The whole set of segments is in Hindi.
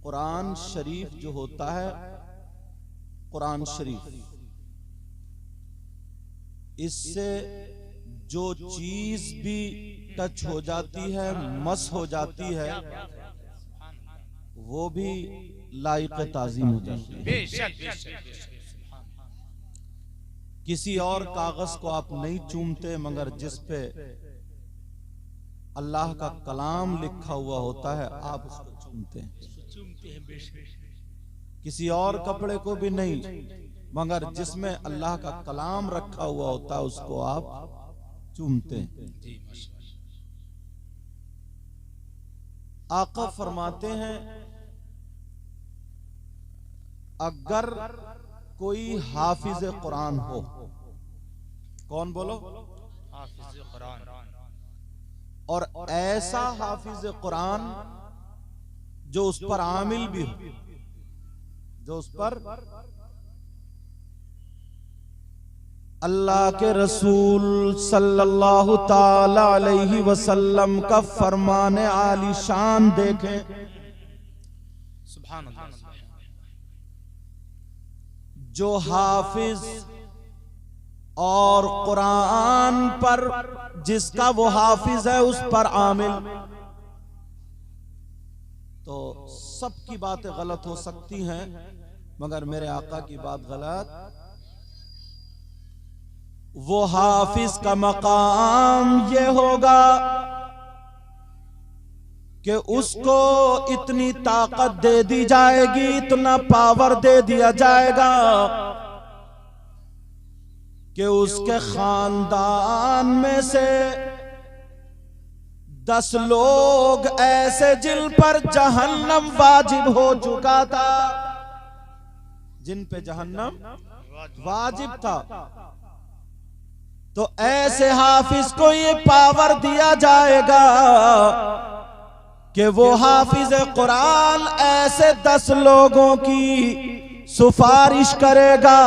कुरान शरीफ जो होता है, कुरान शरीफ, इससे जो चीज भी टच हो जाती है, मस हो जाती है, वो भी लायक ताज़ीम हो जाती है। किसी और कागज को आप नहीं चूमते, मगर जिस पे अल्लाह का कलाम लिखा हुआ होता है आप उसको चूमते हैं। किसी और कपड़े को भी नहीं, मगर जिसमें अल्लाह का कलाम रखा हुआ होता है उसको आप चूमते हैं। आका फरमाते हैं, अगर कोई हाफिज कुरान हो, कौन बोलो? हाफिज कुरान। और ऐसा हाफिज कुरान जो उस पर आमिल भी हो, जो उस पर अल्लाह के रसूल सल्लल्लाहु ताला अलैहि वसल्लम का फरमाने आलीशान देखें, सुभान अल्लाह। जो हाफिज और कुरान पर, जिसका वो हाफिज है उस पर आमिल, तो सबकी बातें गलत हो सकती हैं, मगर मेरे आका की बात गलत। वो हाफिज का मकाम ये होगा कि उसको इतनी ताकत दे दी जाएगी, इतना पावर दे दिया जाएगा कि उसके खानदान में से 10 लोग ऐसे जिन पर जहन्नम वाजिब हो चुका था, जिन पे जहन्नम वाजिब था, तो ऐसे हाफिज को ये पावर दिया जाएगा कि वो हाफिज कुरान ऐसे 10 लोगों की सिफारिश करेगा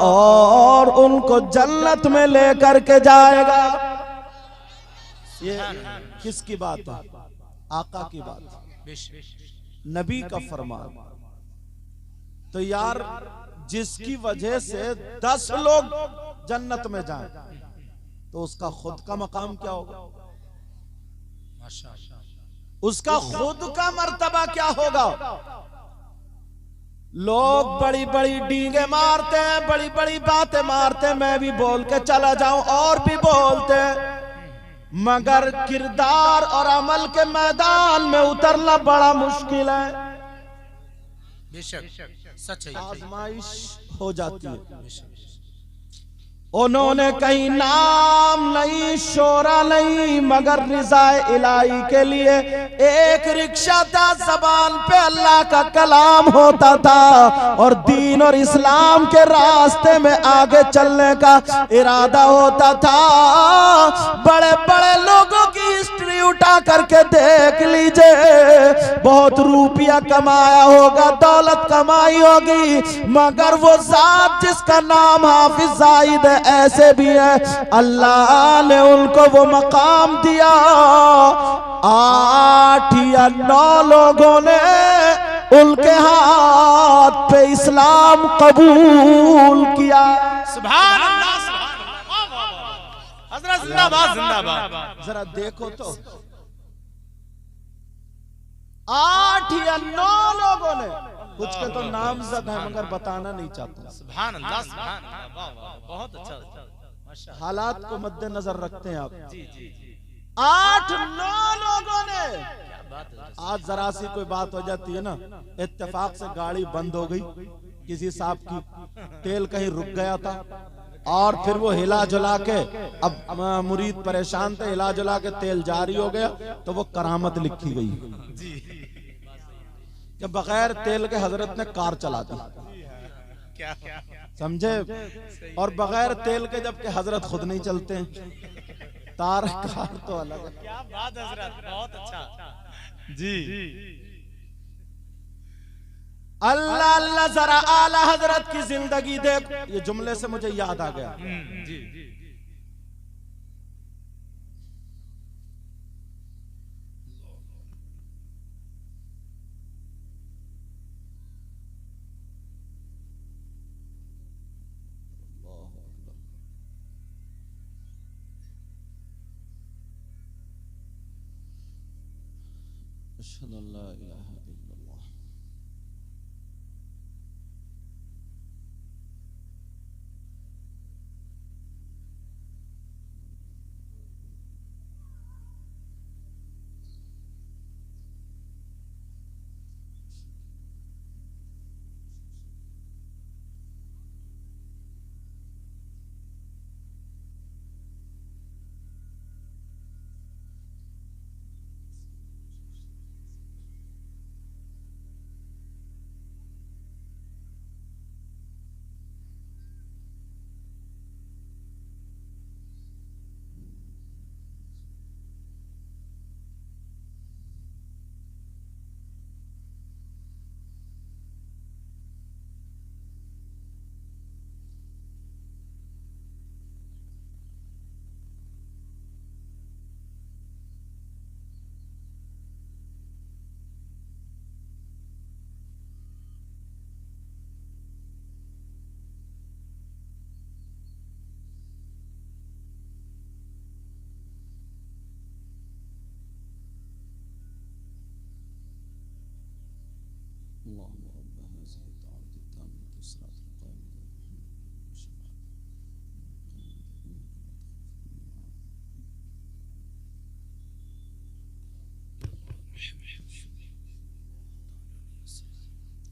और उनको जन्नत में लेकर के जाएगा। ये किसकी बात है? आका की बात, नबी का फरमान। तो यार, जिसकी वजह से 10 लोग जन्नत में जाएं, तो उसका खुद का मकाम क्या होगा? उसका खुद का मर्तबा क्या होगा? लोग बड़ी बड़ी डींगे मारते हैं, बड़ी बड़ी बातें मारते हैं, मैं भी बोल के चला जाऊं और भी बोलते हैं, मगर किरदार और अमल के मैदान में उतरना बड़ा मुश्किल है। बेशक सच है, आजमाइश हो जाती है। उन्होंने कहीं नाम नहीं, शोरा नहीं, मगर रिज़ाए इलाही के लिए एक रिक्शा था, जबान पे अल्लाह का कलाम होता था और दीन और इस्लाम के रास्ते में आगे चलने का इरादा होता था। बड़े बड़े लोगों की हिस्ट्री उठा करके देख लीजिए, बहुत रुपया कमाया होगा, दौलत कमाई होगी, मगर वो जात जिसका नाम हाफिज जाहिद है, ऐसे भी है, अल्लाह ने उनको वो मकाम दिया। 8 या 9 लोगों ने उनके हाथ पे इस्लाम कबूल किया। सुभान अल्लाह, हज़रत जिंदाबाद जिंदाबाद। जरा देखो तो, 8 या 9 लोगों ने, कुछ के तो नामजद है मगर बताना नहीं चाहता। सुभान अल्लाह, सुभान अल्लाह, बहुत अच्छा, माशाअल्लाह। हालात को मद्देनजर रखते हैं आप। जी जी जी, 8-9 लोगों ने। क्या बात है। आज जरा सी कोई बात हो जाती है ना, इत्तेफाक से गाड़ी बंद हो गई, किसी साहब की तेल कहीं रुक गया था, और फिर वो हिला जुला के, अब मुरीद परेशान थे, हिला जुला के तेल जारी हो गया, तो वो करामत लिखी गई जी, कि बगैर तेल के हजरत ने कार चला दी। क्या समझे? और बगैर तेल के जबकि हजरत खुद नहीं चलते हैं, तार कार तो अलग है। क्या बात हजरत, बहुत अच्छा जी। अल्लाह अल्लाह, जरा आला हजरत की जिंदगी देख। ये जुमले से मुझे याद आ गया, जी, अशहदु अल्ला इलाहा इल्लल्लाह।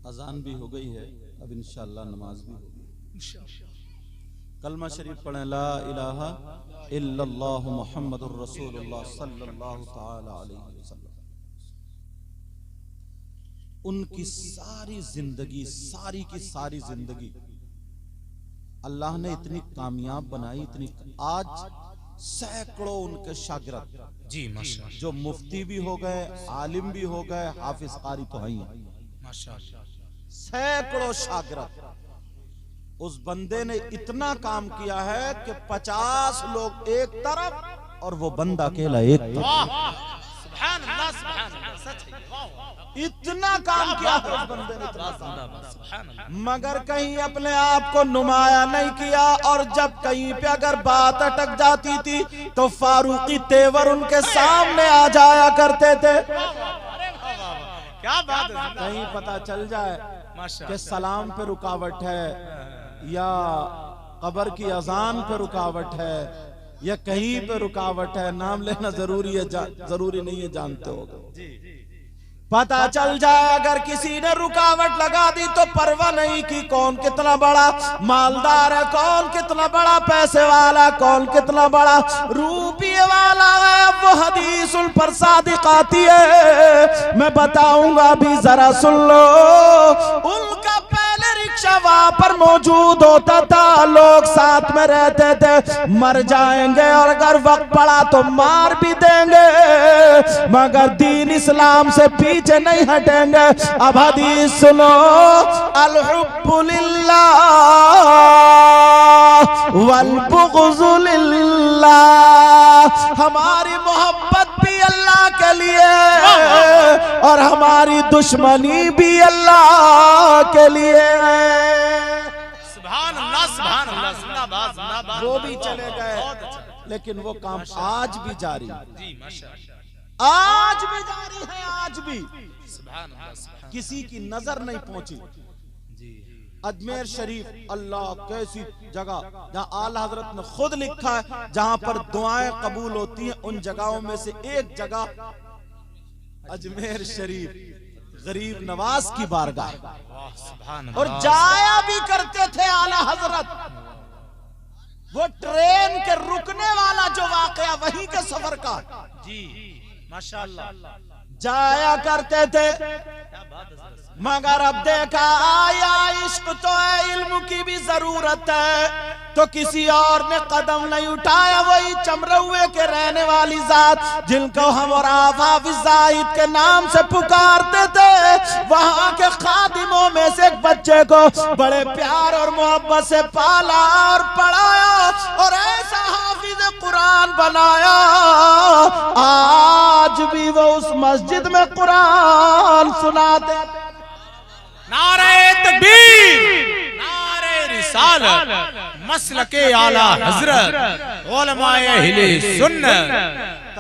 अजान भी हो गई है, अब इंशाअल्लाह नमाज भी होगी। कलमा शरीफ पढ़ें, ला इलाहा इल्लल्लाहु मुहम्मदुर रसूलुल्लाह सल्लल्लाहु तआला अलैहि वसल्लम। उनकी सारी जिंदगी, सारी की सारी जिंदगी अल्लाह ने इतनी कामयाब बनाई, इतनी आज सैकड़ों उनके शागिर्द जी माशाअल्लाह, जो मुफ्ती भी हो गए, आलिम भी हो गए, हाफिज कारी तो हैं माशाअल्लाह। सैकड़ों शागिर्द। उस बंदे ने इतना काम किया है कि 50 लोग एक तरफ और वो बंदा अकेला एक तरफ। सुभान अल्लाह, सुभान अल्लाह, सच है। इतना काम किया है उस बंदे ने, इतना काम। सुभान अल्लाह। मगर कहीं अपने आप को नुमाया नहीं किया, और जब कहीं पे अगर बात अटक जाती थी तो फारूकी तेवर उनके सामने आ जाया करते थे। क्या बात है। कहीं पता चल जाए कि सलाम पे रुकावट है, या कब्र की अजान पे रुकावट है, या कहीं पे रुकावट है, नाम लेना जरूरी है, जरूरी नहीं है, जानते हो। पता चल जाए अगर किसी ने रुकावट लगा दी तो परवाह नहीं की कौन कितना बड़ा मालदार है, कौन कितना बड़ा पैसे वाला, कौन कितना बड़ा रूपिये वाला है। वो हदीसुल पर सादिक आती है, मैं बताऊंगा भी, जरा सुन लो। उनका पहले रिक्शा वहां पर मौजूद होता था, लोग साथ में रहते थे। मर जाएंगे और अगर वक्त पड़ा तो मार भी देंगे, मगर दीन इस्लाम से पीछे नहीं हटेंगे। अब हदीस सुनो, अल हुब्बु लिल्लाह वल बुग़्ज़ु लिल्लाह। हमारी मोहब्बत भी अल्लाह के लिए और हमारी दुश्मनी भी अल्लाह के लिए है। सुभान अल्लाह, सुभान अल्लाह, जिंदाबाद जिंदाबाद। वो भी चले गए, बहुत अच्छा। लेकिन वो काम आज भी जारी, जी माशाअल्लाह, आज भी जारी है, आज भी। सुभान अल्लाह, सुभान किसी की नजर नहीं पहुंची। जी। अजमेर शरीफ, अल्लाह कैसी जगह जहाँ आला हजरत ने खुद लिखा है जहां पर दुआएं कबूल होती हैं, उन जगहों में से एक जगह अजमेर शरीफ, गरीब नवाज की बारगाह। वाह सुभान और अल्लाह। जाया भी करते थे आला हजरत। वो ट्रेन के रुकने वाला जो वाकया वहीं के सफर का, जी माशाअल्लाह, जाया करते थे। क्या बात है। मगर अब देखा आया इश्क तो है, इल्म की भी जरूरत है, तो किसी और ने कदम नहीं उठाया। वही चमरौए के रहने वाली जात जिनको हम और आप हाफिज जाहिद के नाम से पुकारते थे, वहां के खादिमों में से एक बच्चे को बड़े प्यार और मोहब्बत से पाला और पढ़ाया और ऐसा हाफिज कुरान बनाया। आज भी वो उस मस्जिद में कुरान सुनाते। नारे तकबीर, नारे साल मसलके आला हजरत उलमाए अहले सुन्नत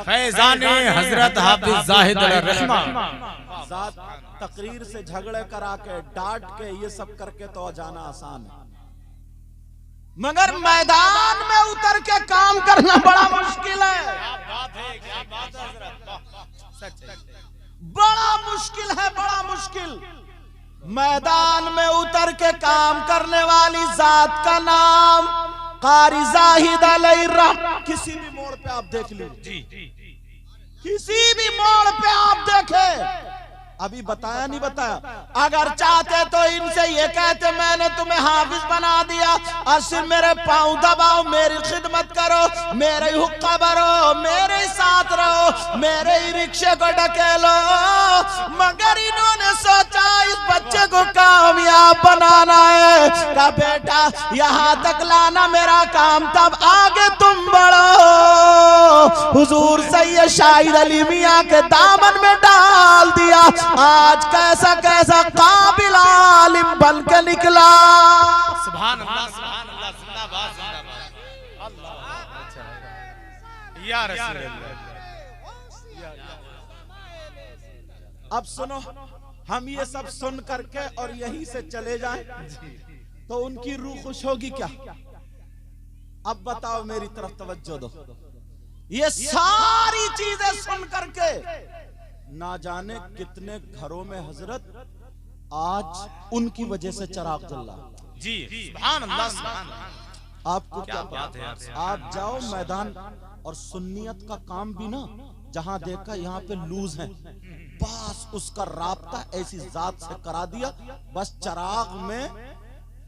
फैजाने हजरत हाफिज जाहिद रहमान। तकरीर से झगड़े करा के डांट के ये सब करके तो जाना आसान है, मगर मैदान में उतर के काम करना बड़ा मुश्किल है। क्या बात है हजरत, बड़ा मुश्किल है, बड़ा मुश्किल। मैदान में उतर के काम करने वाली जात का नाम कारी जाहिद अलैहिर्रहमत। किसी भी मोड़ पे आप देख लीजिए, किसी भी मोड़ पे आप देखें, अभी बताया नहीं बताया। अगर चाहते तो इनसे ये कहते मैंने तुम्हें हाफिज बना दिया और सिर्फ मेरे पांव दबाओ, मेरी खिदमत करो, मेरे हुक्का भरो, मेरे साथ रहो, मेरे ही रिक्शे को ढकेलो। मगर इन्होंने सोचा इस बच्चे को कामयाब बनाना है, का बेटा यहाँ तक लाना मेरा काम, तब आगे तुम बढ़ो। हुजूर सैयद शाहिद अली मियां के दामन में डाल दिया। आज कैसा कैसा काबिल आलिम बन के निकला। सुभान अल्लाह, सुभान अल्लाह, जिंदाबाद जिंदाबाद अल्लाह या रसूल अल्लाह। अब सुनो, हम ये सब सुन करके और यहीं से चले जाएं तो उनकी रूह खुश होगी क्या? अब बताओ, मेरी तरफ तवज्जो दो। ये सारी चीजें सुन करके ना जाने कितने घरों में हजरत आज उनकी वजह से चिराग जल रहा। जी सुभान अल्लाह, सुभान अल्लाह। आपको क्या बात है, आप जाओ मैदान और सुन्नियत का काम भी ना जहां देखा यहाँ पे लूज है, बस उसका राब्ता ऐसी जात से करा दिया, बस चिराग में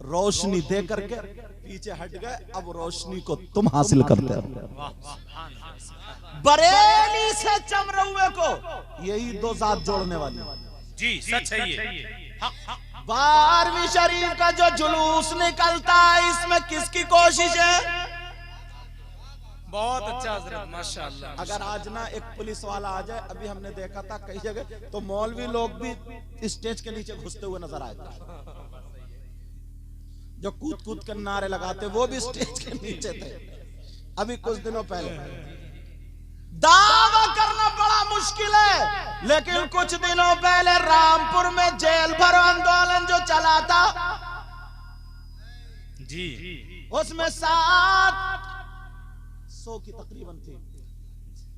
रोशनी दे करके पीछे हट गए। अब रोशनी को तुम हासिल करते हो। बरेली से चमरौए को यही दो जात जोड़ने वाली। जी सच है ये। 12वीं शरीफ का जो जुलूस निकलता है, इसमें किसकी कोशिश है? बहुत अच्छा हजरत, माशाअल्लाह। अगर आज ना एक पुलिस वाला आ जाए, अभी हमने देखा था कई जगह तो मौलवी लोग भी स्टेज के नीचे घुसते हुए नजर आए थे, जो कूद कूद कर नारे लगाते वो भी स्टेज के नीचे थे। अभी कुछ दिनों पहले दावा करना बड़ा मुश्किल है, लेकिन कुछ दिनों पहले रामपुर में जेल भरो आंदोलन जो चला था, जी उसमें 700 की तकरीबन थी।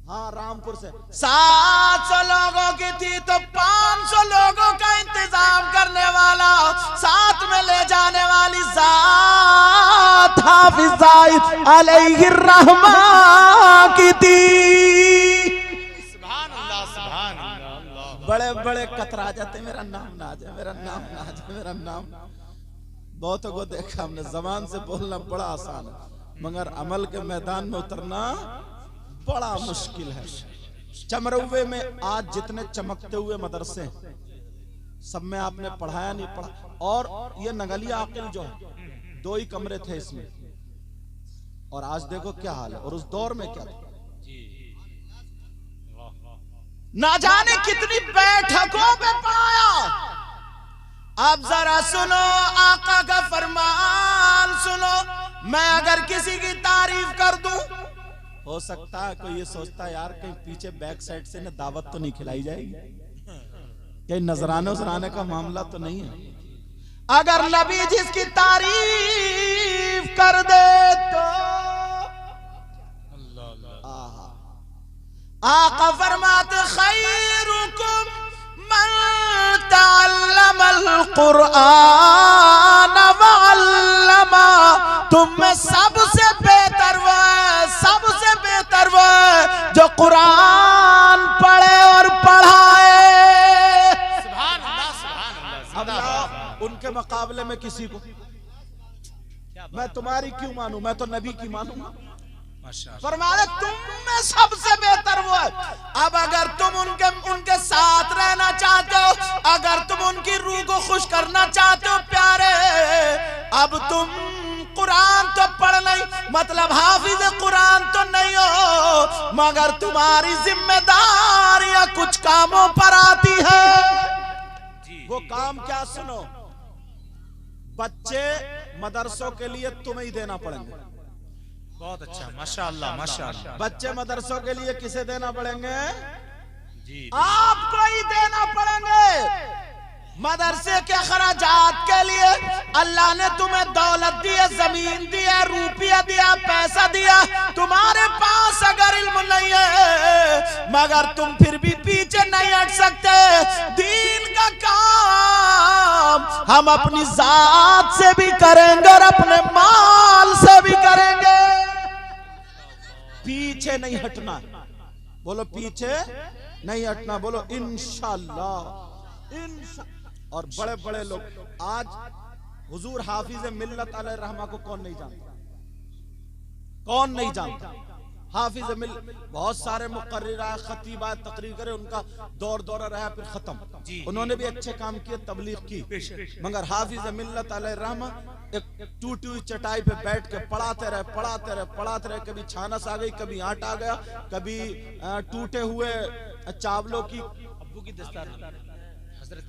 हाँ, रामपुर से 700 लोगों की थी, तो 500 लोगों का इंतजाम करने वाला, साथ में ले जाने वाली जात हाफिज जाहिद अलैहिर्रहमान की थी। सुभान अल्लाह, सुभान अल्लाह। बड़े बड़े कतरा जाते, मेरा नाम ना आ जाए, मेरा नाम ना आ जाए, मेरा नाम। बहुतों को देखा हमने, जबान से बोलना बड़ा आसान है, मगर अमल के मैदान में उतरना बड़ा मुश्किल है। चमरौवे में आज जितने चमकते हुए मदरसे सब में आपने पढ़ाया नहीं पढ़ा, और ये नगलिया आकिल जो है 2 ही कमरे थे इसमें, और आज देखो क्या हाल है, और उस दौर में क्या था। ना जाने कितनी बैठकों पे पढ़ाया। अब जरा सुनो आका का फरमान सुनो, मैं अगर किसी की तारीफ कर दूं, हो सकता है कोई ये सोचता है यार कहीं पीछे बैक साइड से ना दावत तो नहीं खिलाई जाएगी, कहीं नजराने उजराने का मामला तो नहीं है। अगर नबी जिसकी तारीफ कर दे तो आका फरमाते खैरुकुम मन तअल्लमल कुरआन व अल्लमा, तुम में सबसे बेहतर वो है, सबसे बेहतर वो है जो कुरान पढ़े और पढ़ाए। सुभान अल्लाह, सुभान अल्लाह। अब उनके मुकाबले में किसी को मैं तुम्हारी क्यों मानूं, मैं तो नबी की मानूंगा। फरमाया तुम में सबसे बेहतर वो है। अब अगर तुम उनके साथ रहना चाहते हो, अगर तुम उनकी रूह को खुश करना चाहते हो प्यारे, अब तुम कुरान तो पढ़ नहीं, मतलब हाफिज कुरान तो नहीं हो, मगर तुम्हारी जिम्मेदारियां कुछ कामों पर आती है। वो काम क्या सुनो, बच्चे मदरसों के लिए तुम्हें ही देना पड़ेंगे। बहुत अच्छा, माशाअल्लाह माशाअल्लाह। बच्चे मदरसों के लिए किसे देना पड़ेंगे? जी आपको ही देना पड़ेंगे। मदरसे के खराजात के लिए अल्लाह ने तुम्हें दौलत दी है, जमीन दी है, रुपया दिया, पैसा दिया। तुम्हारे पास अगर इल्म नहीं है मगर तुम फिर भी पीछे नहीं हट सकते। दीन का काम हम अपनी जात से भी करेंगे और अपने माल से भी करेंगे। पीछे नहीं हटना, बोलो पीछे नहीं हटना, बोलो इंशाअल्लाह। और बड़े बड़े लोग आज हुजूर हाफिज मिल्लत अलैहि रहमा को कौन नहीं जानता? कौन नहीं जानता? हाफिज मिल्लत बहुत सारे मुकर्रिर आए, खतीब आए, तकरीर करे, उनका दौर दौरा रहा फिर खत्म। उन्होंने भी अच्छे काम किए, तबलीग की, मगर हाफिज मिल्लत अलैहि रहमा एक टूटी हुई चटाई पे बैठ के पढ़ाते रहे। कभी छानस आ गई, कभी आटा आ गया, कभी टूटे हुए चावलों की अब्बू की दस्तार हजरत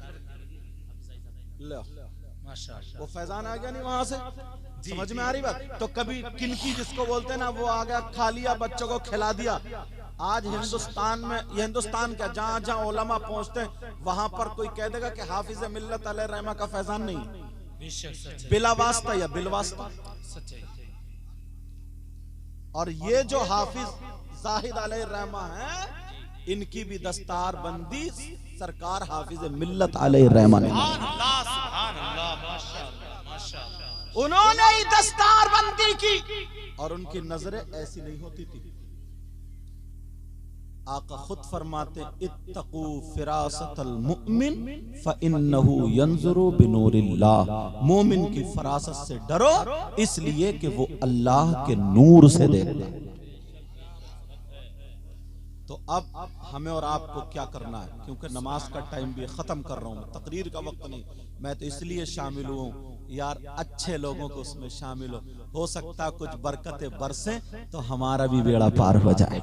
माशाअल्लाह, वो फैजान आ गया नहीं वहां से। समझ में आ रही बात? तो कभी किनकी जिसको बोलते हैं ना, वो आ गया, खा लिया, बच्चों को खिला दिया। आज हिंदुस्तान में, ये हिंदुस्तान क्या, जहां जहां उलमा पहुंचते हैं वहां पर कोई कह देगा कि हाफिज मिल्लत अलैहि रहमा का फैजान नहीं, बिला वास्ता या बिल वास्ता। और ये जो हाफिज जाहिद अलैहि रहमा है, इनकी भी दस्तार बंदी सरकार हाफिज मिल्लत अलैहि रहमा ने, उन्होंने ही दस्तार बंदी की। और उनकी नजरें ऐसी नहीं होती थी। आका खुद फरमाते, इत्तकू फिरासतल मुमिन फइन्नहु यंजुरु बिनूरिल्लाह। मोमिन की फरासत से डरो, इसलिए कि वो अल्लाह के नूर से देखता है। तो अब हमें और आपको क्या करना है, क्योंकि नमाज का टाइम भी खत्म कर रहा हूं, तकरीर का वक्त नहीं। मैं तो इसलिए शामिल हूं यार, अच्छे लोगों को उसमें शामिल हो सकता है कुछ बरकतें बरसें तो हमारा भी बेड़ा पार हो जाए।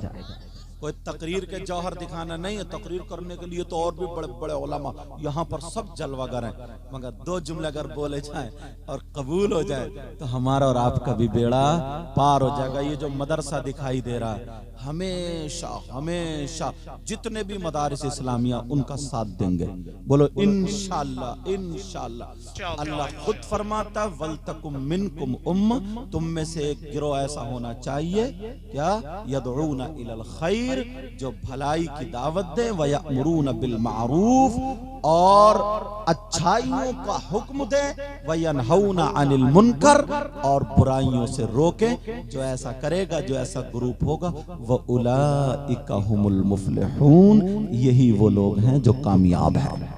कोई तकरीर के जौहर दिखाना नहीं है, तकरीर करने के लिए तो और भी बड़े बड़े उलमा यहाँ पर सब जलवागर हैं, मगर दो जुमले अगर बोले जाए और कबूल हो जाए तो हमारा और आपका भी बेड़ा पार हो जाएगा। ये जो मदरसा दिखाई दे रहा है, हमेशा हमेशा जितने भी मदारिस इस्लामिया उनका साथ देंगे, बोलो इंशाअल्लाह इंशाअल्लाह। अल्लाह खुद फरमाता, वलतकुम मिनकुम उम्मा, तुम में से एक गिरोह ऐसा होना चाहिए क्या, यदऊना इलल खैर, जो भलाई की दावत दे, व यअमुरूना बिल मारूफ, और अच्छाइयों का हुक्म दे, व यनहौना अनिल मुनकर, और बुराइयों से रोके। जो ऐसा करेगा, जो ऐसा ग्रुप होगा, व उलाइका हुमुल मुफ्लिहून, यही वो लोग हैं जो कामयाब हैं।